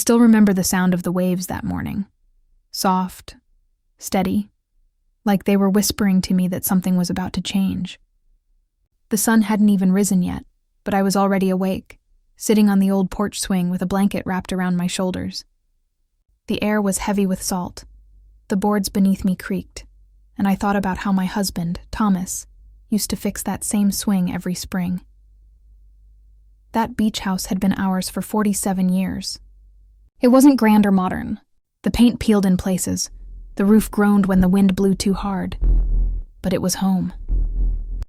still remember the sound of the waves that morning. Soft, steady, like they were whispering to me that something was about to change. The sun hadn't even risen yet, but I was already awake, sitting on the old porch swing with a blanket wrapped around my shoulders. The air was heavy with salt. The boards beneath me creaked, and I thought about how my husband, Thomas, used to fix that same swing every spring. That beach house had been ours for 47 years. It wasn't grand or modern. The paint peeled in places. The roof groaned when the wind blew too hard. But it was home.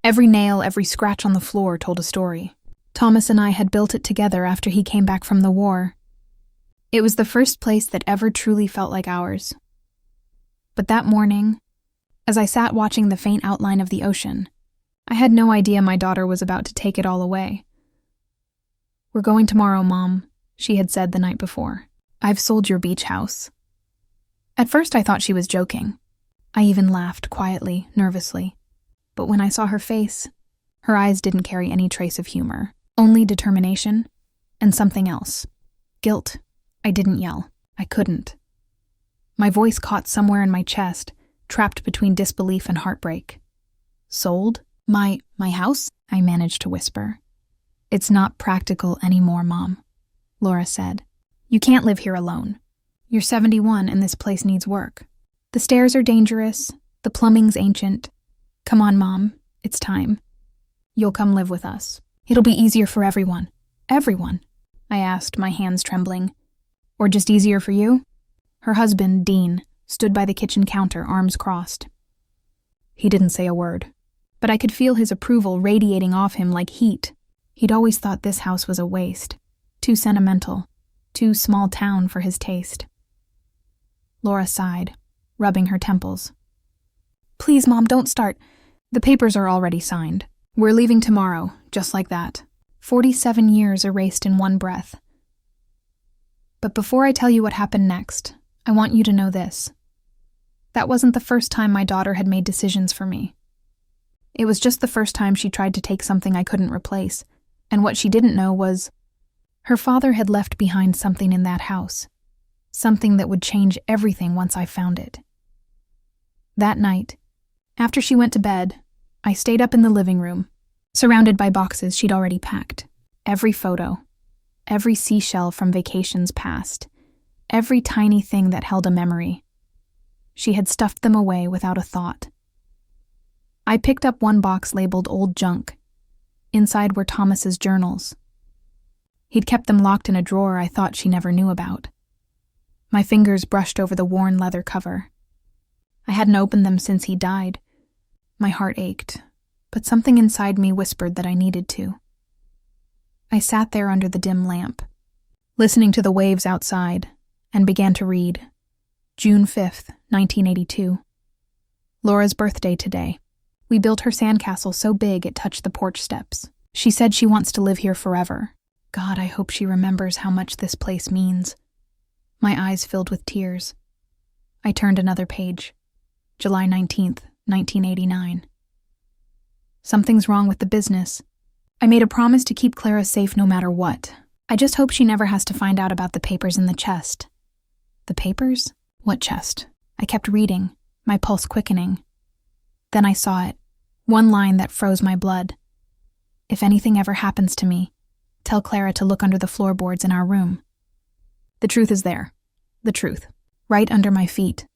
Every nail, every scratch on the floor told a story. Thomas and I had built it together after he came back from the war. It was the first place that ever truly felt like ours. But that morning, as I sat watching the faint outline of the ocean, I had no idea my daughter was about to take it all away. "We're going tomorrow, Mom," she had said the night before. "I've sold your beach house." At first I thought she was joking. I even laughed quietly, nervously. But when I saw her face, her eyes didn't carry any trace of humor, only determination and something else. Guilt. I didn't yell. I couldn't. My voice caught somewhere in my chest, trapped between disbelief and heartbreak. "Sold? My house?" I managed to whisper. "It's not practical anymore, Mom," Laura said. "You can't live here alone. You're 71 and this place needs work. The stairs are dangerous. The plumbing's ancient. Come on, Mom. It's time. You'll come live with us. It'll be easier for everyone." "Everyone?" I asked, my hands trembling. "Or just easier for you?" Her husband, Dean, stood by the kitchen counter, arms crossed. He didn't say a word, but I could feel his approval radiating off him like heat. He'd always thought this house was a waste, too sentimental, too small town for his taste. Laura sighed, rubbing her temples. "Please, Mom, don't start. The papers are already signed. We're leaving tomorrow, just like that. 47 years erased in one breath. But before I tell you what happened next, I want you to know this. That wasn't the first time my daughter had made decisions for me. It was just the first time she tried to take something I couldn't replace, and what she didn't know was her father had left behind something in that house, something that would change everything once I found it. That night, after she went to bed, I stayed up in the living room, surrounded by boxes she'd already packed. Every photo, every seashell from vacations past, every tiny thing that held a memory. She had stuffed them away without a thought. I picked up one box labeled Old Junk. Inside were Thomas's journals. He'd kept them locked in a drawer I thought she never knew about. My fingers brushed over the worn leather cover. I hadn't opened them since he died. My heart ached, but something inside me whispered that I needed to. I sat there under the dim lamp, listening to the waves outside, and began to read. June 5th, 1982. Laura's birthday today. We built her sandcastle so big it touched the porch steps. She said she wants to live here forever. God, I hope she remembers how much this place means. My eyes filled with tears. I turned another page. July 19th, 1989. Something's wrong with the business. I made a promise to keep Clara safe no matter what. I just hope she never has to find out about the papers in the chest. The papers? What chest? I kept reading, my pulse quickening. Then I saw it. One line that froze my blood. If anything ever happens to me, tell Clara to look under the floorboards in our room. The truth is there. The truth. Right under my feet.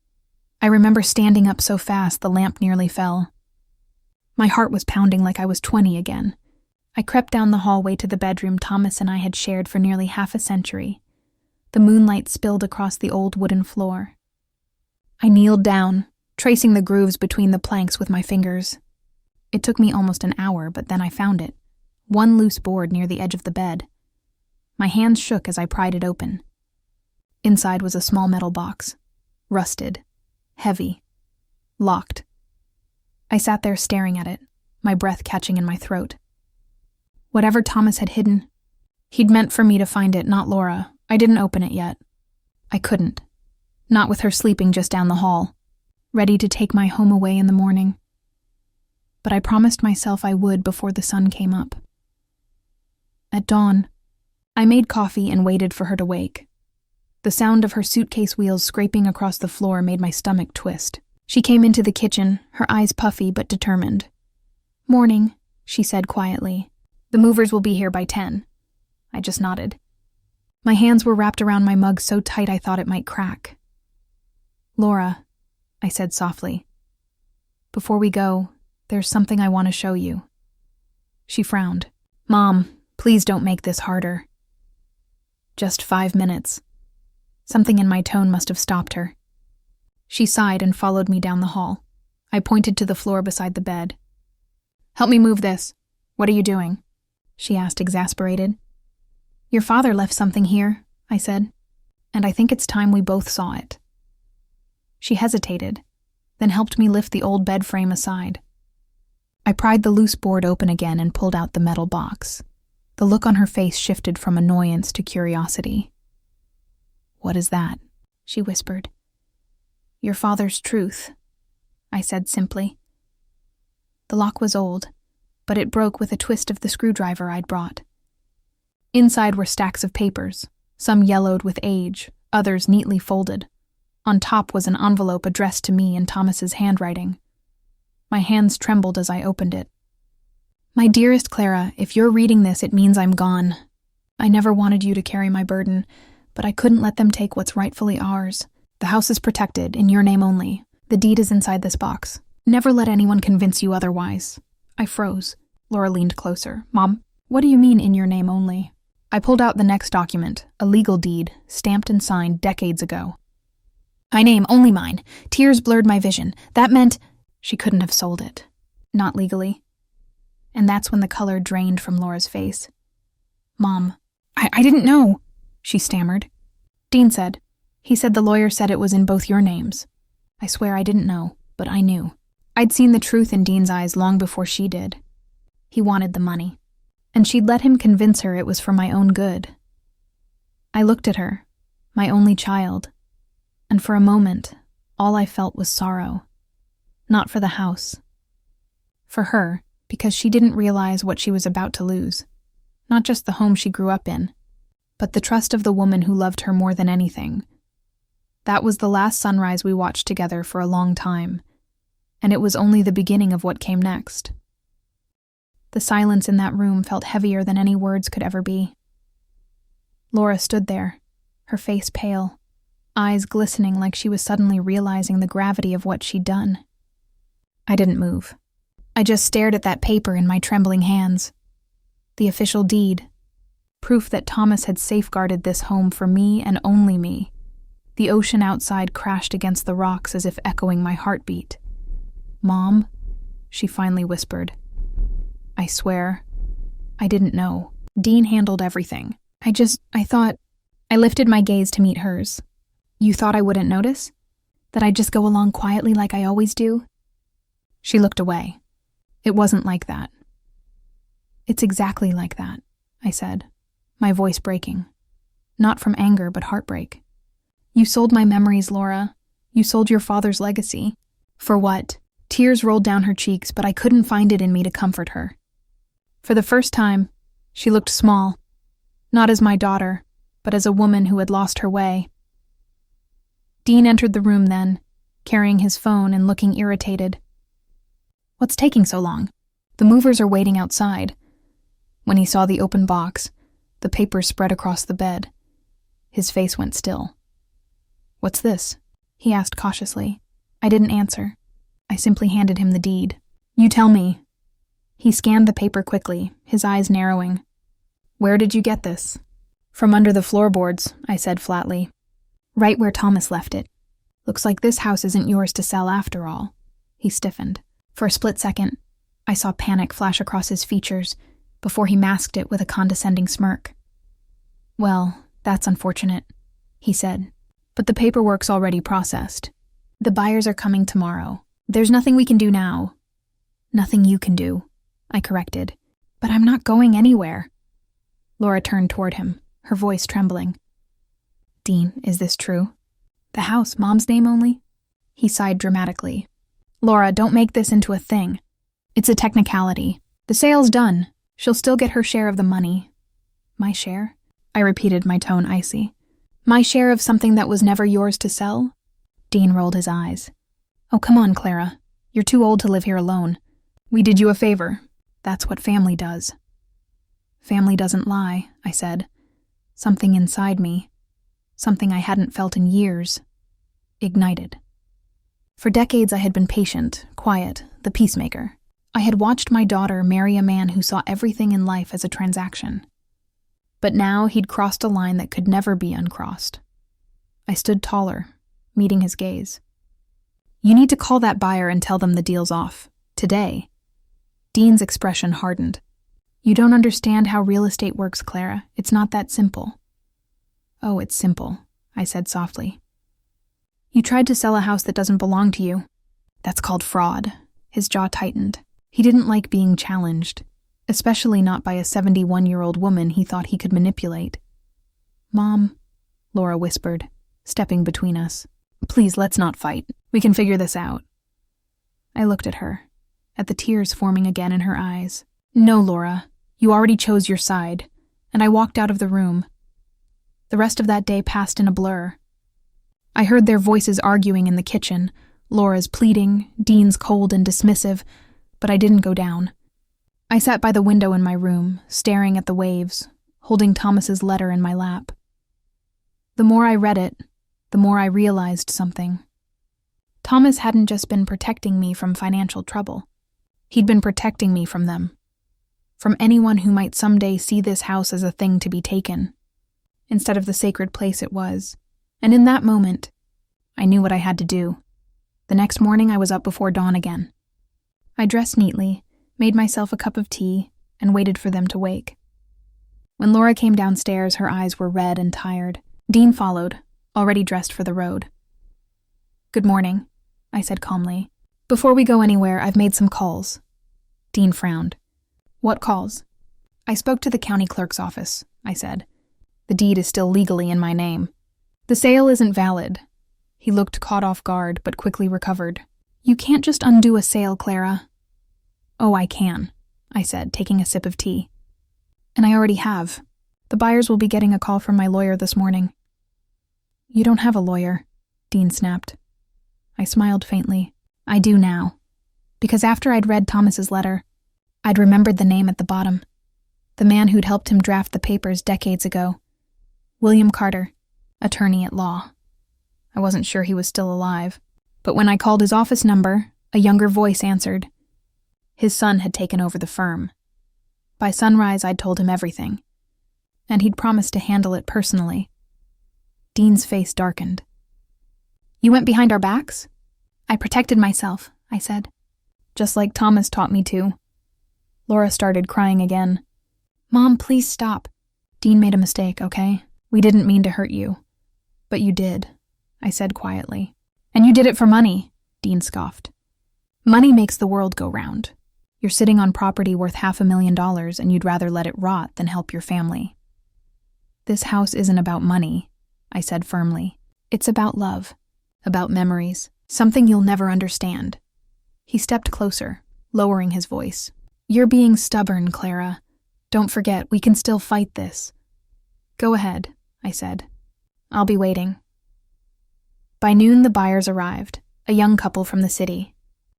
I remember standing up so fast the lamp nearly fell. My heart was pounding like I was 20 again. I crept down the hallway to the bedroom Thomas and I had shared for nearly half a century. The moonlight spilled across the old wooden floor. I kneeled down, tracing the grooves between the planks with my fingers. It took me almost an hour, but then I found it. One loose board near the edge of the bed. My hands shook as I pried it open. Inside was a small metal box. Rusted. Heavy. Locked. I sat there staring at it, my breath catching in my throat. Whatever Thomas had hidden, he'd meant for me to find it, not Laura. I didn't open it yet. I couldn't. Not with her sleeping just down the hall, ready to take my home away in the morning. But I promised myself I would before the sun came up. At dawn, I made coffee and waited for her to wake. The sound of her suitcase wheels scraping across the floor made my stomach twist. She came into the kitchen, her eyes puffy but determined. "Morning," she said quietly. "The movers will be here by 10. I just nodded. My hands were wrapped around my mug so tight I thought it might crack. "Laura," I said softly, "before we go, there's something I want to show you." She frowned. "Mom, please don't make this harder." "Just 5 minutes." Something in my tone must have stopped her. She sighed and followed me down the hall. I pointed to the floor beside the bed. "Help me move this. What are you doing?" she asked, exasperated. "Your father left something here," I said, "and I think it's time we both saw it." She hesitated, then helped me lift the old bed frame aside. I pried the loose board open again and pulled out the metal box. The look on her face shifted from annoyance to curiosity. "What is that?" she whispered. "Your father's truth," I said simply. The lock was old, but it broke with a twist of the screwdriver I'd brought. Inside were stacks of papers, some yellowed with age, others neatly folded. On top was an envelope addressed to me in Thomas's handwriting. My hands trembled as I opened it. "My dearest Clara, if you're reading this, it means I'm gone. I never wanted you to carry my burden, but I couldn't let them take what's rightfully ours. The house is protected, in your name only. The deed is inside this box. Never let anyone convince you otherwise." I froze. Laura leaned closer. "Mom, what do you mean, in your name only?" I pulled out the next document, a legal deed, stamped and signed decades ago. "My name, only mine. Tears blurred my vision. That meant—" She couldn't have sold it. Not legally. And that's when the color drained from Laura's face. "Mom, I didn't know," she stammered. "Dean said. He said the lawyer said it was in both your names." I swear I didn't know, but I knew. I'd seen the truth in Dean's eyes long before she did. He wanted the money, and she'd let him convince her it was for my own good. I looked at her, my only child, and for a moment, all I felt was sorrow. Not for the house. For her, because she didn't realize what she was about to lose. Not just the home she grew up in, but the trust of the woman who loved her more than anything. That was the last sunrise we watched together for a long time, and it was only the beginning of what came next. The silence in that room felt heavier than any words could ever be. Laura stood there, her face pale, eyes glistening like she was suddenly realizing the gravity of what she'd done. I didn't move. I just stared at that paper in my trembling hands. The official deed. Proof that Thomas had safeguarded this home for me and only me. The ocean outside crashed against the rocks as if echoing my heartbeat. "Mom," she finally whispered. "I swear, I didn't know. Dean handled everything. I thought..." I lifted my gaze to meet hers. "You thought I wouldn't notice? That I'd just go along quietly like I always do?" She looked away. "It wasn't like that." "It's exactly like that," I said, my voice breaking. Not from anger, but heartbreak. "You sold my memories, Laura. You sold your father's legacy. For what?" Tears rolled down her cheeks, but I couldn't find it in me to comfort her. For the first time, she looked small. Not as my daughter, but as a woman who had lost her way. Dean entered the room then, carrying his phone and looking irritated. "What's taking so long? The movers are waiting outside." When he saw the open box, the papers spread across the bed, his face went still. "What's this?" he asked cautiously. I didn't answer. I simply handed him the deed. "You tell me." He scanned the paper quickly, his eyes narrowing. "Where did you get this?" "From under the floorboards," I said flatly. "Right where Thomas left it. Looks like this house isn't yours to sell after all." He stiffened. For a split second, I saw panic flash across his features before he masked it with a condescending smirk. "Well, that's unfortunate," he said. "But the paperwork's already processed. The buyers are coming tomorrow. There's nothing we can do now." "Nothing you can do," I corrected. "But I'm not going anywhere." Laura turned toward him, her voice trembling. "Dean, is this true? The house, Mom's name only?" He sighed dramatically. "Laura, don't make this into a thing. It's a technicality. The sale's done. She'll still get her share of the money." "My share?" I repeated, my tone icy. My share of something that was never yours to sell? Dean rolled his eyes. Oh, come on, Clara. You're too old to live here alone. We did you a favor. That's what family does. Family doesn't lie, I said. Something inside me, something I hadn't felt in years, ignited. For decades I had been patient, quiet, the peacemaker. I had watched my daughter marry a man who saw everything in life as a transaction. But now he'd crossed a line that could never be uncrossed. I stood taller, meeting his gaze. You need to call that buyer and tell them the deal's off. Today. Dean's expression hardened. You don't understand how real estate works, Clara. It's not that simple. Oh, it's simple, I said softly. You tried to sell a house that doesn't belong to you. That's called fraud. His jaw tightened. He didn't like being challenged, especially not by a 71-year-old woman he thought he could manipulate. Mom, Laura whispered, stepping between us. Please, let's not fight. We can figure this out. I looked at her, at the tears forming again in her eyes. No, Laura, you already chose your side, and I walked out of the room. The rest of that day passed in a blur. I heard their voices arguing in the kitchen, Laura's pleading, Dean's cold and dismissive, but I didn't go down. I sat by the window in my room, staring at the waves, holding Thomas's letter in my lap. The more I read it, the more I realized something. Thomas hadn't just been protecting me from financial trouble. He'd been protecting me from them. From anyone who might someday see this house as a thing to be taken, instead of the sacred place it was. And in that moment, I knew what I had to do. The next morning I was up before dawn again. I dressed neatly, made myself a cup of tea, and waited for them to wake. When Laura came downstairs, her eyes were red and tired. Dean followed, already dressed for the road. Good morning, I said calmly. Before we go anywhere, I've made some calls. Dean frowned. What calls? I spoke to the county clerk's office, I said. The deed is still legally in my name. The sale isn't valid. He looked caught off guard, but quickly recovered. You can't just undo a sale, Clara. Oh, I can, I said, taking a sip of tea. And I already have. The buyers will be getting a call from my lawyer this morning. You don't have a lawyer, Dean snapped. I smiled faintly. I do now. Because after I'd read Thomas's letter, I'd remembered the name at the bottom. The man who'd helped him draft the papers decades ago. William Carter, attorney at law. I wasn't sure he was still alive, but when I called his office number, a younger voice answered. His son had taken over the firm. By sunrise, I'd told him everything, and he'd promised to handle it personally. Dean's face darkened. You went behind our backs? I protected myself, I said. Just like Thomas taught me to. Laura started crying again. Mom, please stop. Dean made a mistake, okay? We didn't mean to hurt you. But you did, I said quietly. And you did it for money, Dean scoffed. Money makes the world go round. You're sitting on property worth $500,000 and you'd rather let it rot than help your family. This house isn't about money, I said firmly. It's about love, about memories, something you'll never understand. He stepped closer, lowering his voice. You're being stubborn, Clara. Don't forget, we can still fight this. Go ahead, I said. I'll be waiting. By noon, the buyers arrived, a young couple from the city.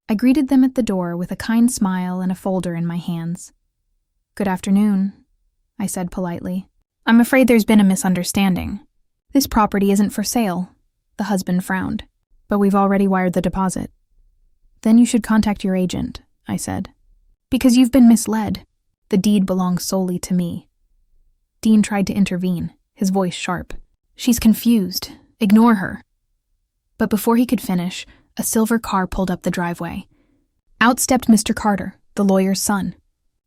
I greeted them at the door with a kind smile and a folder in my hands. Good afternoon, I said politely. I'm afraid there's been a misunderstanding. This property isn't for sale, the husband frowned, but we've already wired the deposit. Then you should contact your agent, I said. Because you've been misled. The deed belongs solely to me. Dean tried to intervene, his voice sharp. She's confused. Ignore her. But before he could finish, a silver car pulled up the driveway. Out stepped Mr. Carter, the lawyer's son.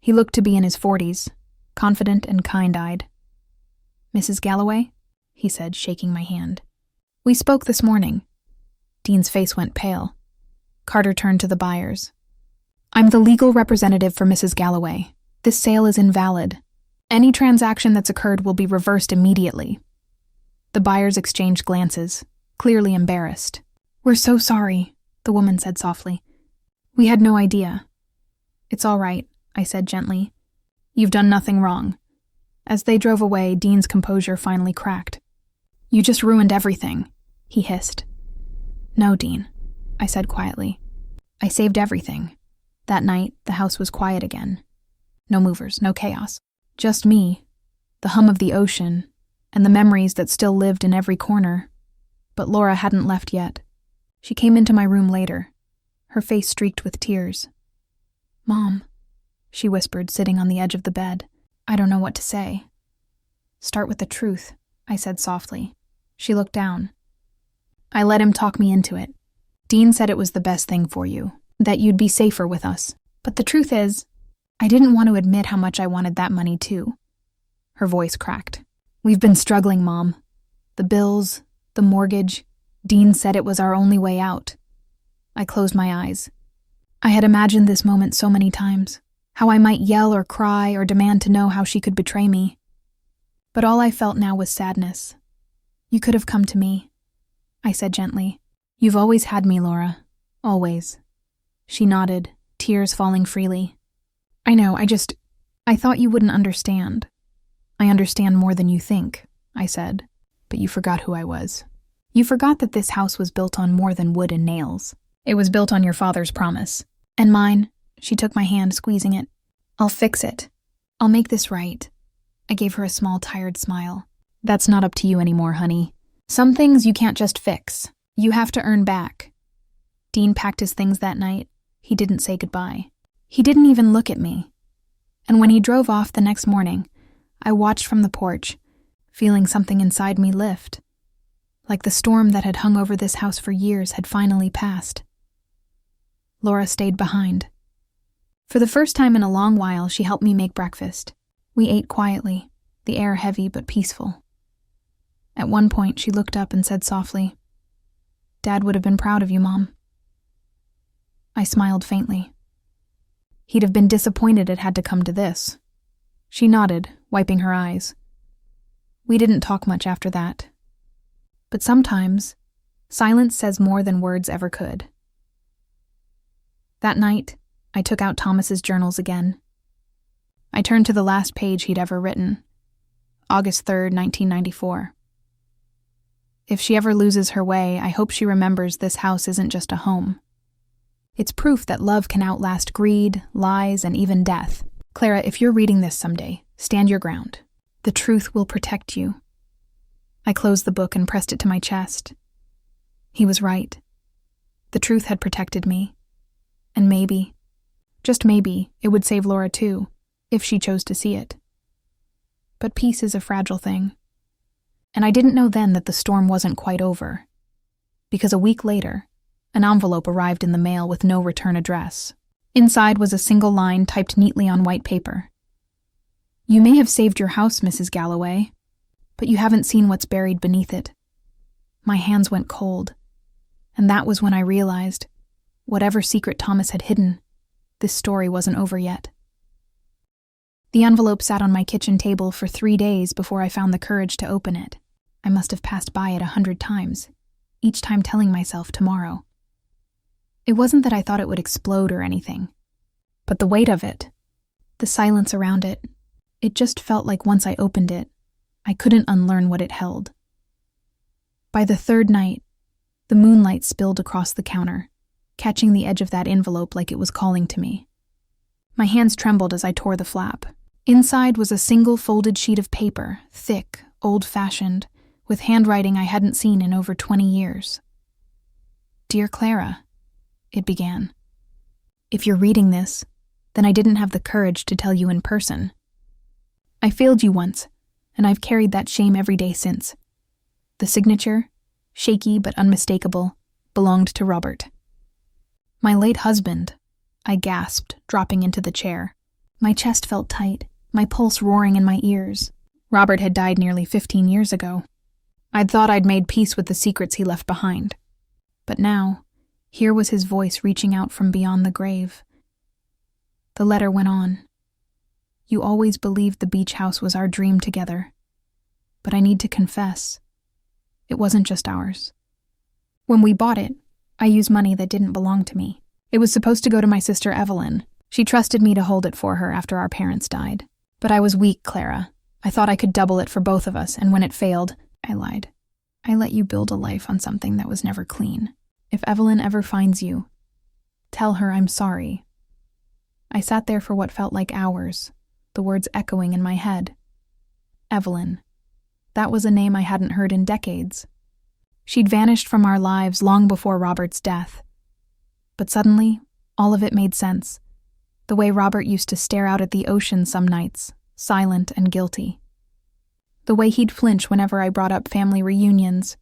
He looked to be in his 40s, confident and kind-eyed. Mrs. Galloway? He said, shaking my hand. We spoke this morning. Dean's face went pale. Carter turned to the buyers. I'm the legal representative for Mrs. Galloway. This sale is invalid. Any transaction that's occurred will be reversed immediately. The buyers exchanged glances, clearly embarrassed. We're so sorry, the woman said softly. We had no idea. It's all right, I said gently. You've done nothing wrong. As they drove away, Dean's composure finally cracked. You just ruined everything, he hissed. No, Dean, I said quietly. I saved everything. That night, the house was quiet again. No movers, no chaos. Just me, the hum of the ocean, and the memories that still lived in every corner. But Laura hadn't left yet. She came into my room later, her face streaked with tears. Mom, she whispered, sitting on the edge of the bed. I don't know what to say. Start with the truth, I said softly. She looked down. I let him talk me into it. Dean said it was the best thing for you, that you'd be safer with us. But the truth is, I didn't want to admit how much I wanted that money too. Her voice cracked. We've been struggling, Mom. The bills, the mortgage. Dean said it was our only way out. I closed my eyes. I had imagined this moment so many times, how I might yell or cry or demand to know how she could betray me. But all I felt now was sadness. You could have come to me, I said gently. You've always had me, Laura. Always. She nodded, tears falling freely. I know, I thought you wouldn't understand. I understand more than you think, I said, but you forgot who I was. You forgot that this house was built on more than wood and nails. It was built on your father's promise. And mine, she took my hand, squeezing it. I'll fix it. I'll make this right. I gave her a small, tired smile. That's not up to you anymore, honey. Some things you can't just fix. You have to earn back. Dean packed his things that night. He didn't say goodbye. He didn't even look at me. And when he drove off the next morning, I watched from the porch, feeling something inside me lift. Like the storm that had hung over this house for years had finally passed. Laura stayed behind. For the first time in a long while, she helped me make breakfast. We ate quietly, the air heavy but peaceful. At one point, she looked up and said softly, Dad would have been proud of you, Mom. I smiled faintly. He'd have been disappointed it had to come to this. She nodded, wiping her eyes. We didn't talk much after that. But sometimes, silence says more than words ever could. That night, I took out Thomas's journals again. I turned to the last page he'd ever written, August 3rd, 1994. If she ever loses her way, I hope she remembers this house isn't just a home. It's proof that love can outlast greed, lies, and even death. Clara, if you're reading this someday, stand your ground. The truth will protect you. I closed the book and pressed it to my chest. He was right. The truth had protected me. And maybe, just maybe, it would save Laura too, if she chose to see it. But peace is a fragile thing. And I didn't know then that the storm wasn't quite over. Because a week later, an envelope arrived in the mail with no return address. Inside was a single line typed neatly on white paper. You may have saved your house, Mrs. Galloway, but you haven't seen what's buried beneath it. My hands went cold, and that was when I realized, whatever secret Thomas had hidden, this story wasn't over yet. The envelope sat on my kitchen table for 3 days before I found the courage to open it. I must have passed by it 100 times, each time telling myself tomorrow. It wasn't that I thought it would explode or anything, but the weight of it, the silence around it, it just felt like once I opened it, I couldn't unlearn what it held. By the third night, the moonlight spilled across the counter, catching the edge of that envelope like it was calling to me. My hands trembled as I tore the flap. Inside was a single folded sheet of paper, thick, old-fashioned, with handwriting I hadn't seen in over 20 years. Dear Clara, it began. If you're reading this, then I didn't have the courage to tell you in person. I failed you once, and I've carried that shame every day since. The signature, shaky but unmistakable, belonged to Robert. My late husband, I gasped, dropping into the chair. My chest felt tight, my pulse roaring in my ears. Robert had died nearly 15 years ago. I'd thought I'd made peace with the secrets he left behind. But now, here was his voice reaching out from beyond the grave. The letter went on. You always believed the beach house was our dream together. But I need to confess, it wasn't just ours. When we bought it, I used money that didn't belong to me. It was supposed to go to my sister Evelyn. She trusted me to hold it for her after our parents died. But I was weak, Clara. I thought I could double it for both of us, and when it failed, I lied. I let you build a life on something that was never clean. If Evelyn ever finds you, tell her I'm sorry." I sat there for what felt like hours, the words echoing in my head. Evelyn. That was a name I hadn't heard in decades. She'd vanished from our lives long before Robert's death. But suddenly, all of it made sense. The way Robert used to stare out at the ocean some nights, silent and guilty. The way he'd flinch whenever I brought up family reunions.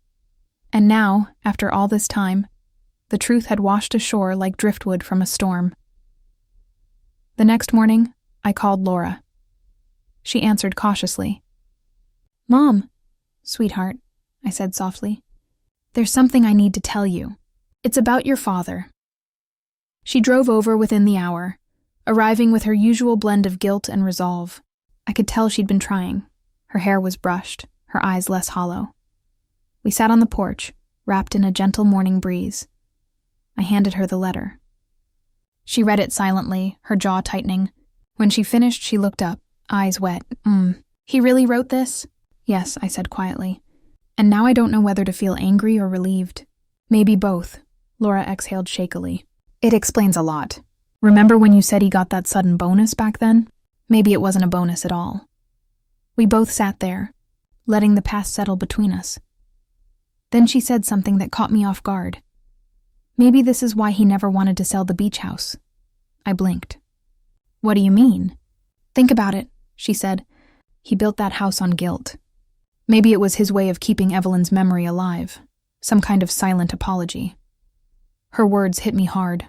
And now, after all this time, the truth had washed ashore like driftwood from a storm. The next morning, I called Laura. She answered cautiously. "Mom, sweetheart," I said softly. "There's something I need to tell you. It's about your father." She drove over within the hour, arriving with her usual blend of guilt and resolve. I could tell she'd been trying. Her hair was brushed, her eyes less hollow. We sat on the porch, wrapped in a gentle morning breeze. I handed her the letter. She read it silently, her jaw tightening. When she finished, she looked up, eyes wet. He really wrote this?" "Yes," I said quietly. "And now I don't know whether to feel angry or relieved." "Maybe both," Laura exhaled shakily. "It explains a lot. Remember when you said he got that sudden bonus back then? Maybe it wasn't a bonus at all." We both sat there, letting the past settle between us. Then she said something that caught me off guard. "Maybe this is why he never wanted to sell the beach house." I blinked. "What do you mean?" "Think about it," she said. "He built that house on guilt. Maybe it was his way of keeping Evelyn's memory alive, some kind of silent apology." Her words hit me hard.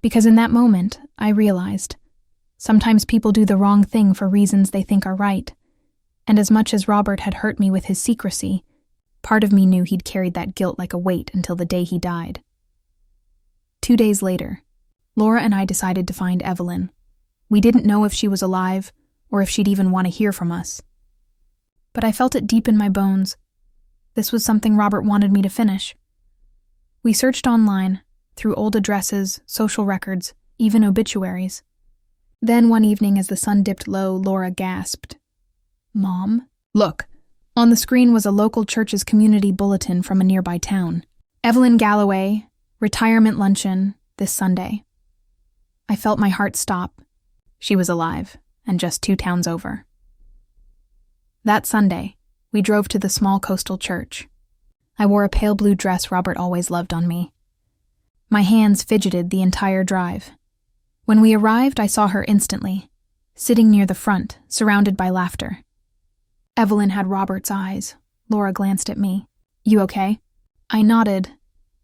Because in that moment, I realized, sometimes people do the wrong thing for reasons they think are right. And as much as Robert had hurt me with his secrecy, part of me knew he'd carried that guilt like a weight until the day he died. 2 days later, Laura and I decided to find Evelyn. We didn't know if she was alive or if she'd even want to hear from us. But I felt it deep in my bones. This was something Robert wanted me to finish. We searched online, through old addresses, social records, even obituaries. Then one evening as the sun dipped low, Laura gasped. "Mom?" "Look." On the screen was a local church's community bulletin from a nearby town. "Evelyn Galloway, retirement luncheon, this Sunday." I felt my heart stop. She was alive, and just 2 towns over. That Sunday, we drove to the small coastal church. I wore a pale blue dress Robert always loved on me. My hands fidgeted the entire drive. When we arrived, I saw her instantly, sitting near the front, surrounded by laughter. Evelyn had Robert's eyes. Laura glanced at me. "You okay?" I nodded,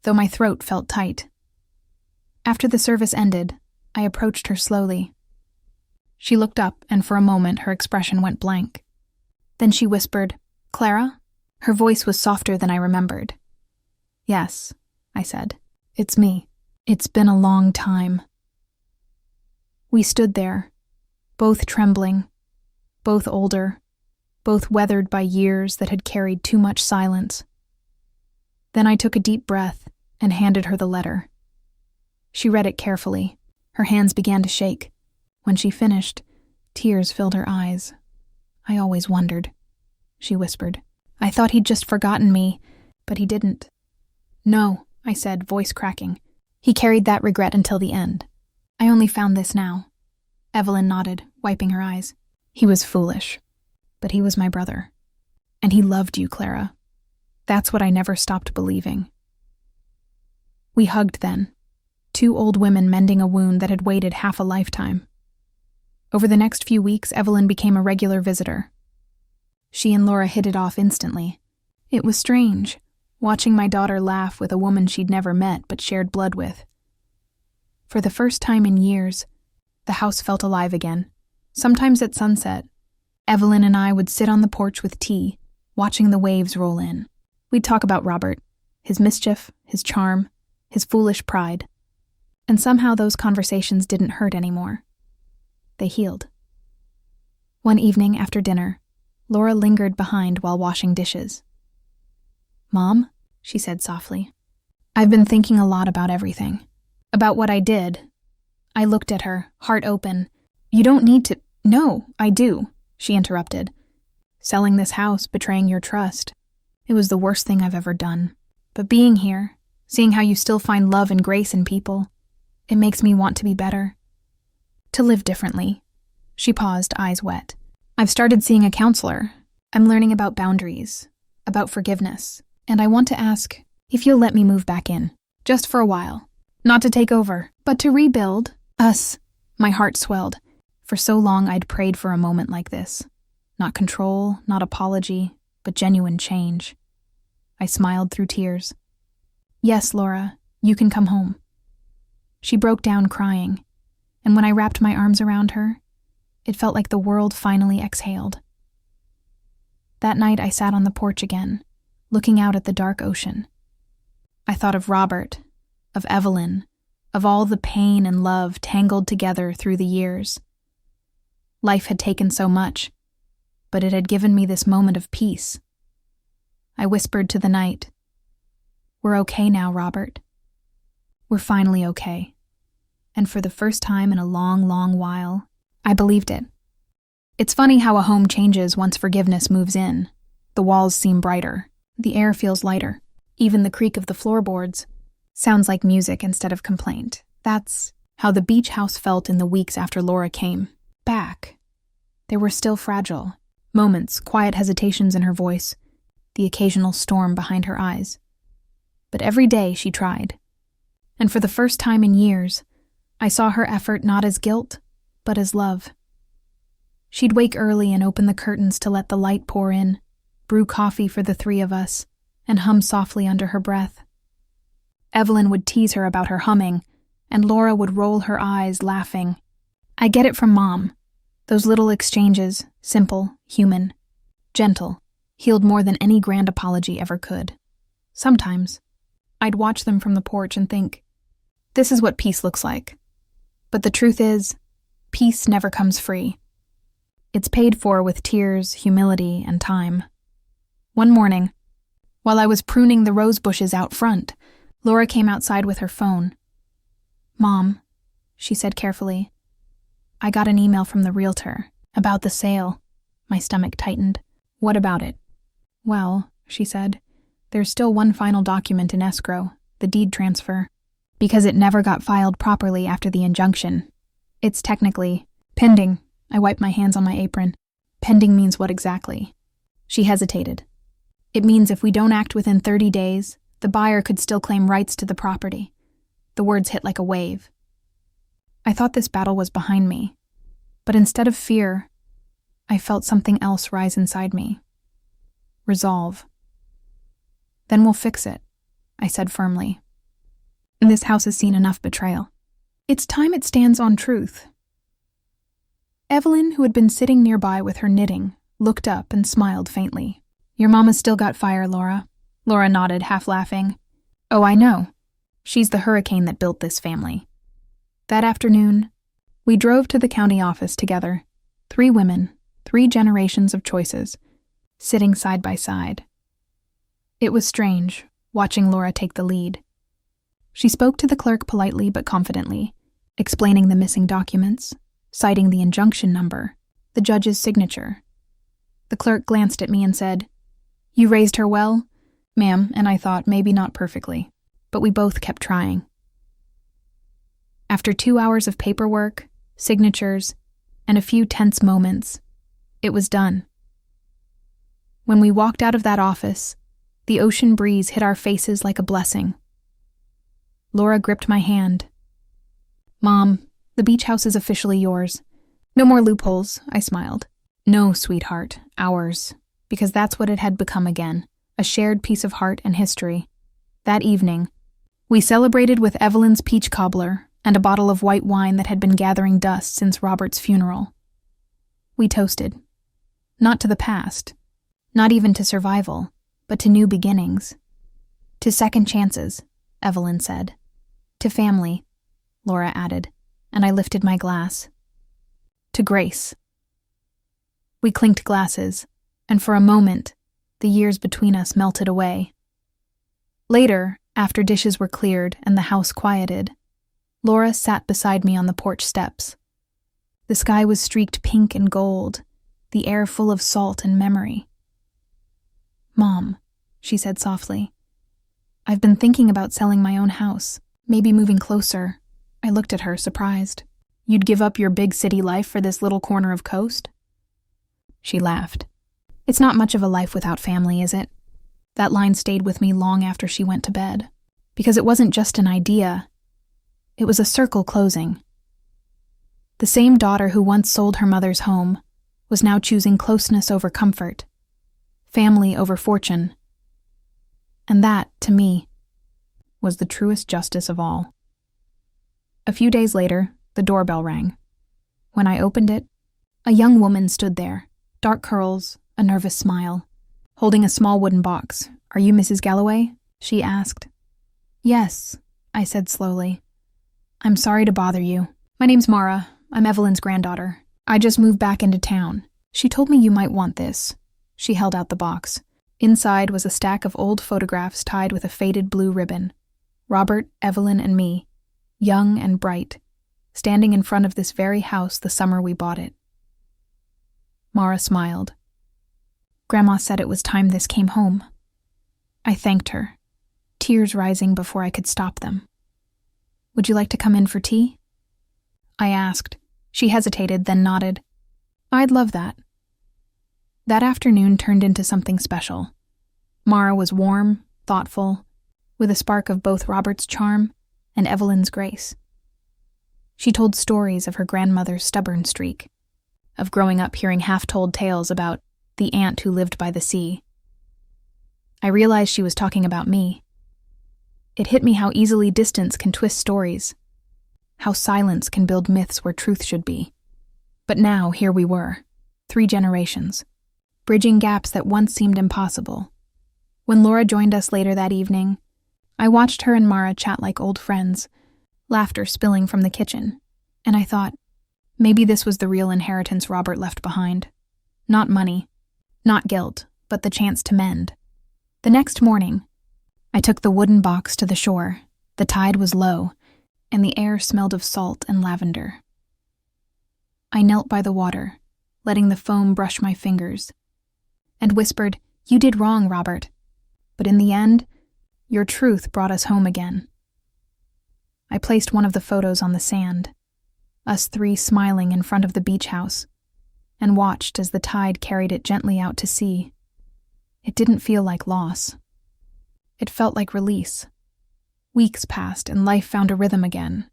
though my throat felt tight. After the service ended, I approached her slowly. She looked up, and for a moment her expression went blank. Then she whispered, "Clara?" Her voice was softer than I remembered. "Yes," I said. "It's me. It's been a long time." We stood there, both trembling, both older, both weathered by years that had carried too much silence. Then I took a deep breath and handed her the letter. She read it carefully. Her hands began to shake. When she finished, tears filled her eyes. "I always wondered," she whispered. "I thought he'd just forgotten me, but he didn't." "No," I said, voice cracking. "He carried that regret until the end. I only found this now." Evelyn nodded, wiping her eyes. "He was foolish, but he was my brother. And he loved you, Clara. That's what I never stopped believing." We hugged then, 2 old women mending a wound that had waited half a lifetime. Over the next few weeks, Evelyn became a regular visitor. She and Laura hit it off instantly. It was strange, watching my daughter laugh with a woman she'd never met but shared blood with. For the first time in years, the house felt alive again. Sometimes at sunset, Evelyn and I would sit on the porch with tea, watching the waves roll in. We'd talk about Robert, his mischief, his charm, his foolish pride. And somehow those conversations didn't hurt anymore. They healed. One evening after dinner, Laura lingered behind while washing dishes. "Mom," she said softly, "I've been thinking a lot about everything. About what I did." I looked at her, heart open. "You don't need to—" "No, I do," she interrupted. "Selling this house, betraying your trust. It was the worst thing I've ever done. But being here, seeing how you still find love and grace in people, it makes me want to be better. To live differently." She paused, eyes wet. "I've started seeing a counselor. I'm learning about boundaries, about forgiveness, and I want to ask if you'll let me move back in, just for a while. Not to take over, but to rebuild us." My heart swelled. For so long I'd prayed for a moment like this. Not control, not apology, but genuine change. I smiled through tears. "Yes, Laura, you can come home." She broke down crying, and when I wrapped my arms around her, it felt like the world finally exhaled. That night I sat on the porch again, looking out at the dark ocean. I thought of Robert, of Evelyn, of all the pain and love tangled together through the years. Life had taken so much, but it had given me this moment of peace. I whispered to the night, "We're okay now, Robert. We're finally okay." And for the first time in a long, long while, I believed it. It's funny how a home changes once forgiveness moves in. The walls seem brighter. The air feels lighter. Even the creak of the floorboards sounds like music instead of complaint. That's how the beach house felt in the weeks after Laura came back. They were still fragile. Moments, quiet hesitations in her voice, the occasional storm behind her eyes. But every day she tried. And for the first time in years, I saw her effort not as guilt, but as love. She'd wake early and open the curtains to let the light pour in, brew coffee for the three of us, and hum softly under her breath. Evelyn would tease her about her humming, and Laura would roll her eyes, laughing. I get it from Mom. Those little exchanges, simple, human, gentle, healed more than any grand apology ever could. Sometimes, I'd watch them from the porch and think, this is what peace looks like. But the truth is, peace never comes free. It's paid for with tears, humility, and time. One morning, while I was pruning the rose bushes out front, Laura came outside with her phone. "Mom," she said carefully, "I got an email from the realtor about the sale." My stomach tightened. "What about it?" "Well," she said, "there's still one final document in escrow, the deed transfer, because it never got filed properly after the injunction. It's technically pending." I wiped my hands on my apron. "Pending means what exactly?" She hesitated. "It means if we don't act within 30 days, the buyer could still claim rights to the property." The words hit like a wave. I thought this battle was behind me, but instead of fear, I felt something else rise inside me. Resolve. "Then we'll fix it," I said firmly. "This house has seen enough betrayal. It's time it stands on truth." Evelyn, who had been sitting nearby with her knitting, looked up and smiled faintly. "Your mama's still got fire, Laura." Laura nodded, half laughing. "Oh, I know. She's the hurricane that built this family." That afternoon, we drove to the county office together. 3 women, 3 generations of choices, sitting side by side. It was strange, watching Laura take the lead. She spoke to the clerk politely but confidently, explaining the missing documents, citing the injunction number, the judge's signature. The clerk glanced at me and said, "You raised her well, ma'am," and I thought maybe not perfectly, but we both kept trying. After 2 hours of paperwork, signatures, and a few tense moments, it was done. When we walked out of that office, the ocean breeze hit our faces like a blessing. Laura gripped my hand. "Mom, the beach house is officially yours. No more loopholes," I smiled. "No, sweetheart, ours," because that's what it had become again, a shared piece of heart and history. That evening, we celebrated with Evelyn's peach cobbler and a bottle of white wine that had been gathering dust since Robert's funeral. We toasted. Not to the past, not even to survival, but to new beginnings. "To second chances," Evelyn said. "To family," Laura added, and I lifted my glass. "To grace." We clinked glasses, and for a moment, the years between us melted away. Later, after dishes were cleared and the house quieted, Laura sat beside me on the porch steps. The sky was streaked pink and gold, the air full of salt and memory. "Mom," she said softly. I've been thinking about selling my own house, maybe moving closer. I looked at her, surprised. You'd give up your big city life for this little corner of coast? She laughed. It's not much of a life without family, is it? That line stayed with me long after she went to bed. Because it wasn't just an idea. It was a circle closing. The same daughter who once sold her mother's home was now choosing closeness over comfort, family over fortune. And that, to me, was the truest justice of all. A few days later, the doorbell rang. When I opened it, a young woman stood there, dark curls, a nervous smile, holding a small wooden box. Are you Mrs. Galloway? She asked. Yes, I said slowly. I'm sorry to bother you. My name's Mara. I'm Evelyn's granddaughter. I just moved back into town. She told me you might want this. She held out the box. Inside was a stack of old photographs tied with a faded blue ribbon. Robert, Evelyn, and me, young and bright, standing in front of this very house the summer we bought it. Mara smiled. Grandma said it was time this came home. I thanked her, tears rising before I could stop them. Would you like to come in for tea? I asked. She hesitated, then nodded. I'd love that. That afternoon turned into something special. Mara was warm, thoughtful, with a spark of both Robert's charm and Evelyn's grace. She told stories of her grandmother's stubborn streak, of growing up hearing half-told tales about the aunt who lived by the sea. I realized she was talking about me. It hit me how easily distance can twist stories, how silence can build myths where truth should be. But now, here we were, 3 generations, bridging gaps that once seemed impossible. When Laura joined us later that evening, I watched her and Mara chat like old friends, laughter spilling from the kitchen, and I thought, maybe this was the real inheritance Robert left behind. Not money, not guilt, but the chance to mend. The next morning, I took the wooden box to the shore. The tide was low, and the air smelled of salt and lavender. I knelt by the water, letting the foam brush my fingers, and whispered, "You did wrong, Robert. But in the end, your truth brought us home again." I placed one of the photos on the sand, us 3 smiling in front of the beach house, and watched as the tide carried it gently out to sea. It didn't feel like loss. It felt like release. Weeks passed and life found a rhythm again.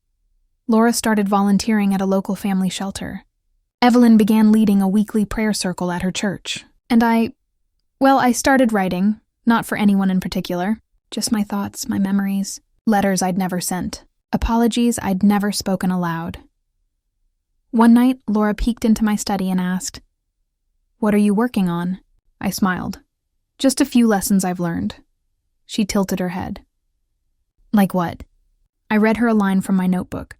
Laura started volunteering at a local family shelter. Evelyn began leading a weekly prayer circle at her church. And I started writing, not for anyone in particular, just my thoughts, my memories, letters I'd never sent, apologies I'd never spoken aloud. One night, Laura peeked into my study and asked, "What are you working on?" I smiled. "Just a few lessons I've learned." She tilted her head. "Like what?" I read her a line from my notebook.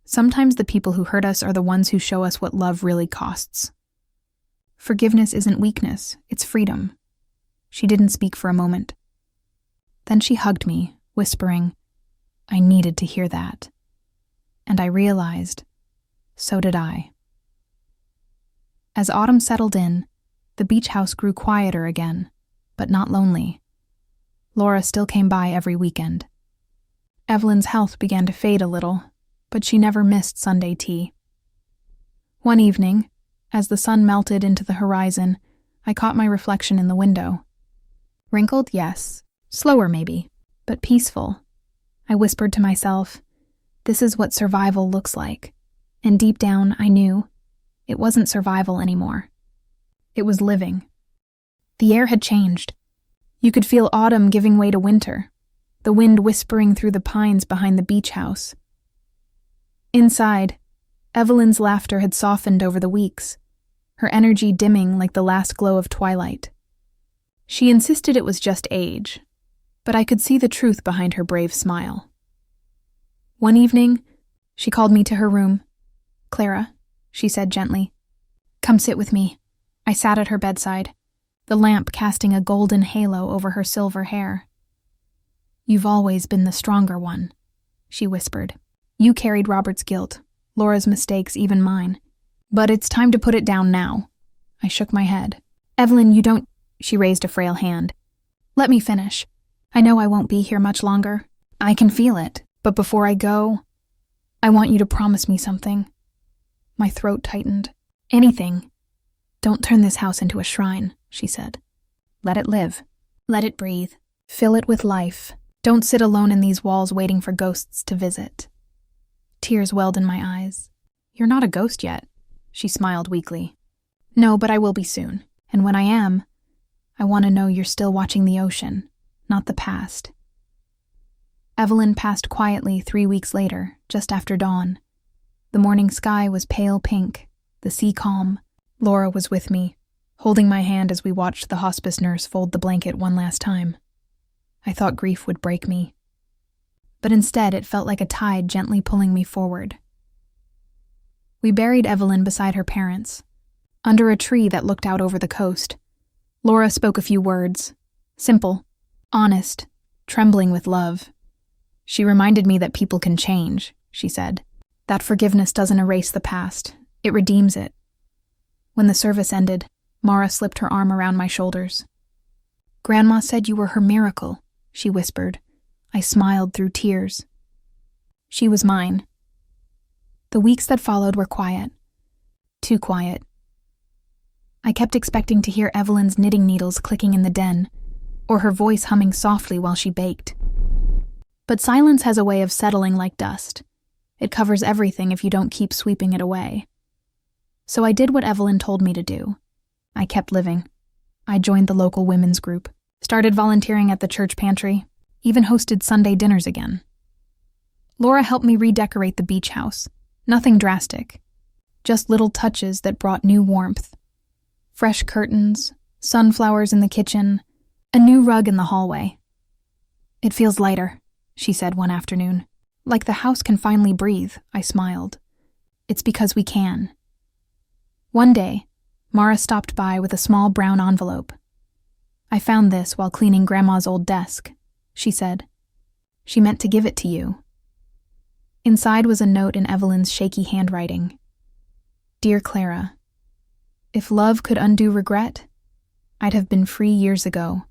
"Sometimes the people who hurt us are the ones who show us what love really costs. Forgiveness isn't weakness, it's freedom." She didn't speak for a moment. Then she hugged me, whispering, I needed to hear that. And I realized, so did I. As autumn settled in, the beach house grew quieter again, but not lonely. Laura still came by every weekend. Evelyn's health began to fade a little, but she never missed Sunday tea. One evening, as the sun melted into the horizon, I caught my reflection in the window. Wrinkled, yes. Slower, maybe, but peaceful. I whispered to myself, this is what survival looks like. And deep down, I knew it wasn't survival anymore. It was living. The air had changed. You could feel autumn giving way to winter, the wind whispering through the pines behind the beach house. Inside, Evelyn's laughter had softened over the weeks, her energy dimming like the last glow of twilight. She insisted it was just age, but I could see the truth behind her brave smile. One evening, she called me to her room. "Clara," she said gently, "come sit with me." I sat at her bedside, the lamp casting a golden halo over her silver hair. "You've always been the stronger one," she whispered. "You carried Robert's guilt, Laura's mistakes, even mine. But it's time to put it down now." I shook my head. "Evelyn, you don't..." She raised a frail hand. Let me finish. I know I won't be here much longer. I can feel it. But before I go, I want you to promise me something. My throat tightened. Anything. Don't turn this house into a shrine, she said. Let it live. Let it breathe. Fill it with life. Don't sit alone in these walls waiting for ghosts to visit. Tears welled in my eyes. You're not a ghost yet, she smiled weakly. No, but I will be soon. And when I am, I want to know you're still watching the ocean, not the past. Evelyn passed quietly 3 weeks later, just after dawn. The morning sky was pale pink, the sea calm. Laura was with me, holding my hand as we watched the hospice nurse fold the blanket one last time. I thought grief would break me. But instead, it felt like a tide gently pulling me forward. We buried Evelyn beside her parents, under a tree that looked out over the coast. Laura spoke a few words, simple, honest, trembling with love. She reminded me that people can change, she said. That forgiveness doesn't erase the past, it redeems it. When the service ended, Mara slipped her arm around my shoulders. Grandma said you were her miracle, she whispered. I smiled through tears. She was mine. The weeks that followed were quiet. Too quiet. I kept expecting to hear Evelyn's knitting needles clicking in the den, or her voice humming softly while she baked. But silence has a way of settling like dust. It covers everything if you don't keep sweeping it away. So I did what Evelyn told me to do. I kept living. I joined the local women's group, started volunteering at the church pantry, even hosted Sunday dinners again. Laura helped me redecorate the beach house. Nothing drastic, just little touches that brought new warmth. Fresh curtains, sunflowers in the kitchen, a new rug in the hallway. It feels lighter, she said one afternoon. Like the house can finally breathe, I smiled. It's because we can. One day, Mara stopped by with a small brown envelope. I found this while cleaning Grandma's old desk, she said. She meant to give it to you. Inside was a note in Evelyn's shaky handwriting. Dear Clara, if love could undo regret, I'd have been free years ago.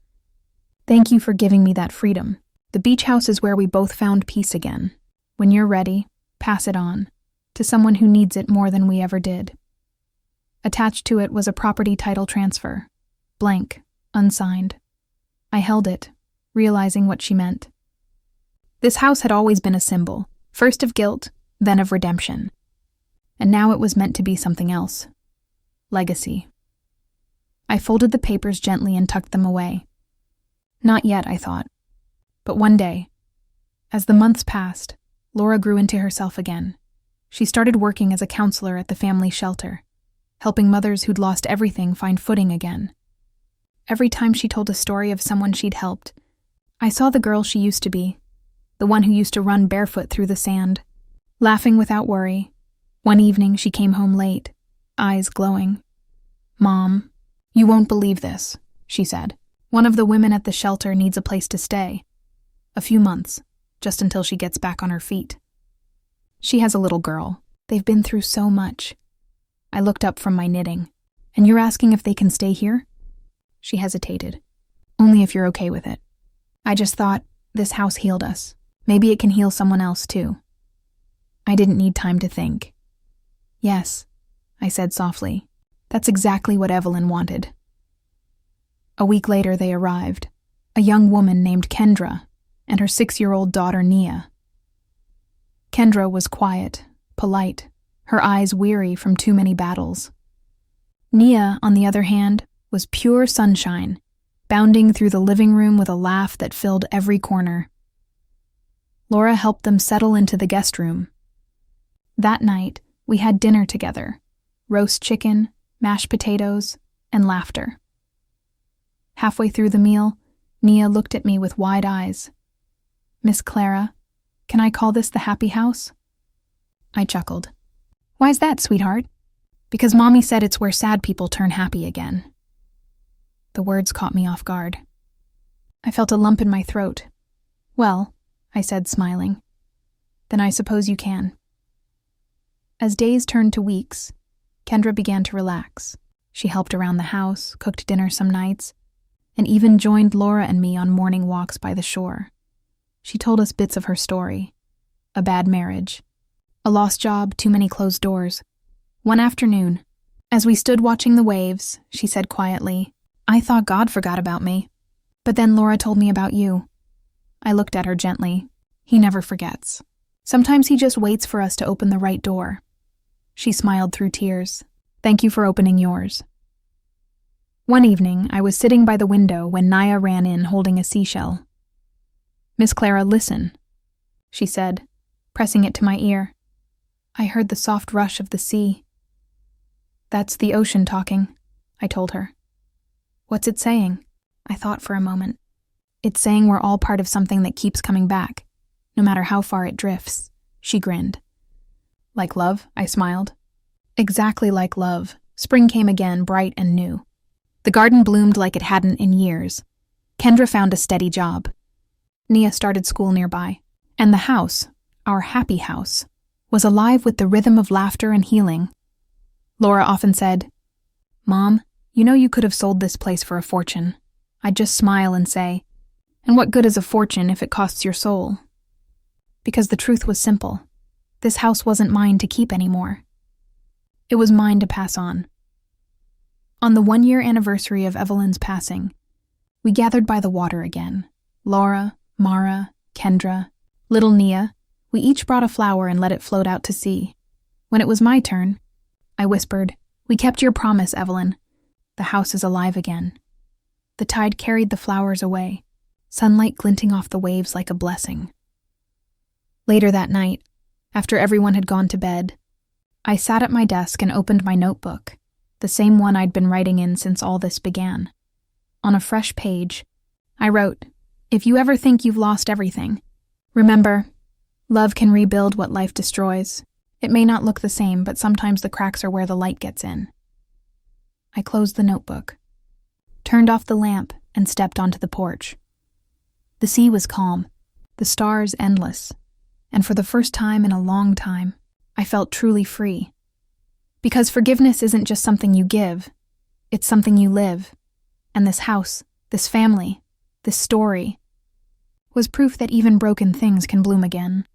Thank you for giving me that freedom. The beach house is where we both found peace again. When you're ready, pass it on, to someone who needs it more than we ever did. Attached to it was a property title transfer, blank, unsigned. I held it, realizing what she meant. This house had always been a symbol, first of guilt, then of redemption. And now it was meant to be something else. Legacy. I folded the papers gently and tucked them away. Not yet, I thought. But one day, as the months passed, Laura grew into herself again. She started working as a counselor at the family shelter, helping mothers who'd lost everything find footing again. Every time she told a story of someone she'd helped, I saw the girl she used to be, the one who used to run barefoot through the sand, laughing without worry. One evening she came home late, eyes glowing. Mom, you won't believe this, she said. One of the women at the shelter needs a place to stay. A few months, just until she gets back on her feet. She has a little girl. They've been through so much. I looked up from my knitting. And you're asking if they can stay here? She hesitated. Only if you're okay with it. I just thought, this house healed us. Maybe it can heal someone else too. I didn't need time to think. Yes, I said softly. That's exactly what Evelyn wanted. A week later they arrived, a young woman named Kendra and her 6-year-old daughter Nia. Kendra was quiet, polite, her eyes weary from too many battles. Nia, on the other hand, was pure sunshine, bounding through the living room with a laugh that filled every corner. Laura helped them settle into the guest room. That night, we had dinner together, roast chicken, mashed potatoes, and laughter. Halfway through the meal, Nia looked at me with wide eyes. Miss Clara, can I call this the happy house? I chuckled. Why's that, sweetheart? Because Mommy said it's where sad people turn happy again. The words caught me off guard. I felt a lump in my throat. Well, I said, smiling. Then I suppose you can. As days turned to weeks, Kendra began to relax. She helped around the house, cooked dinner some nights, and even joined Laura and me on morning walks by the shore. She told us bits of her story: a bad marriage, a lost job, too many closed doors. One afternoon, as we stood watching the waves, she said quietly, "I thought God forgot about me. But then Laura told me about you." I looked at her gently. "He never forgets. Sometimes he just waits for us to open the right door." She smiled through tears. "Thank you for opening yours." One evening, I was sitting by the window when Naya ran in holding a seashell. "Miss Clara, listen," she said, pressing it to my ear. I heard the soft rush of the sea. "That's the ocean talking," I told her. "What's it saying?" I thought for a moment. "It's saying we're all part of something that keeps coming back, no matter how far it drifts," she grinned. "Like love?" I smiled. "Exactly like love." Spring came again, bright and new. The garden bloomed like it hadn't in years. Kendra found a steady job. Nia started school nearby. And the house, our happy house, was alive with the rhythm of laughter and healing. Laura often said, "Mom, you know you could have sold this place for a fortune." I'd just smile and say, "And what good is a fortune if it costs your soul?" Because the truth was simple. This house wasn't mine to keep anymore. It was mine to pass on. On the 1-year anniversary of Evelyn's passing, we gathered by the water again. Laura, Mara, Kendra, little Nia. We each brought a flower and let it float out to sea. When it was my turn, I whispered, "We kept your promise, Evelyn. The house is alive again." The tide carried the flowers away, sunlight glinting off the waves like a blessing. Later that night, after everyone had gone to bed, I sat at my desk and opened my notebook, the same one I'd been writing in since all this began. On a fresh page, I wrote, "If you ever think you've lost everything, remember, love can rebuild what life destroys. It may not look the same, but sometimes the cracks are where the light gets in." I closed the notebook, turned off the lamp, and stepped onto the porch. The sea was calm, the stars endless, and for the first time in a long time, I felt truly free. Because forgiveness isn't just something you give, it's something you live. And this house, this family, this story, was proof that even broken things can bloom again.